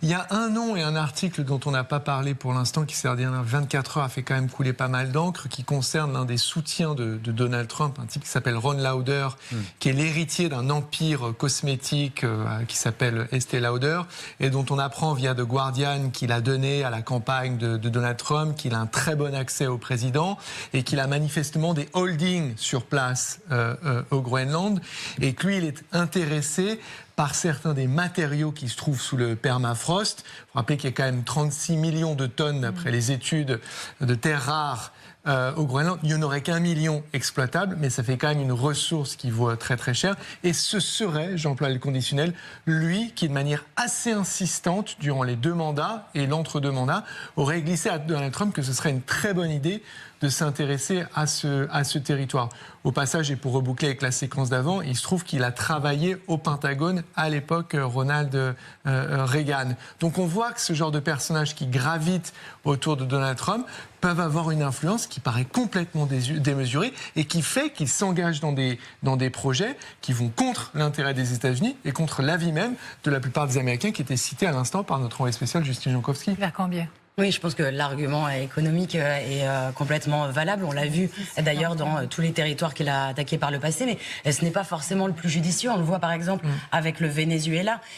Il y a un nom et un article dont on n'a pas parlé pour l'instant, qui, ces dernières 24 heures, a fait quand même couler pas mal d'encre, qui concerne l'un des soutiens de Donald Trump, un type qui s'appelle Ron Lauder, qui est l'héritier d'un empire cosmétique qui s'appelle Estée Lauder, et dont on apprend via The Guardian qu'il a donné à la campagne de Donald Trump, qu'il a un très bon accès au président, et qu'il a manifestement des holdings sur place au Groenland, et que lui, il est intéressé par certains des matériaux qui se trouvent sous le permafrost. Il faut rappeler qu'il y a quand même 36 millions de tonnes, d'après les études, de terres rares au Groenland. Il n'y en aurait qu'1 million exploitable, mais ça fait quand même une ressource qui vaut très très cher. Et ce serait, j'emploie le conditionnel, lui qui, de manière assez insistante, durant les 2 mandats et l'entre-deux mandats, aurait glissé à Donald Trump que ce serait une très bonne idée de s'intéresser à ce territoire. Au passage, et pour reboucler avec la séquence d'avant, il se trouve qu'il a travaillé au Pentagone à l'époque Ronald Reagan. Donc on voit que ce genre de personnages qui gravitent autour de Donald Trump peuvent avoir une influence qui paraît complètement démesurée et qui fait qu'ils s'engagent dans des projets qui vont contre l'intérêt des États-Unis et contre l'avis même de la plupart des Américains, qui étaient cités à l'instant par notre envoyé spécial Justine Jankowski. Vers Cambier. Oui, je pense que l'argument économique est complètement valable. On l'a vu d'ailleurs dans tous les territoires qu'il a attaqués par le passé, mais ce n'est pas forcément le plus judicieux. On le voit par exemple avec le Venezuela.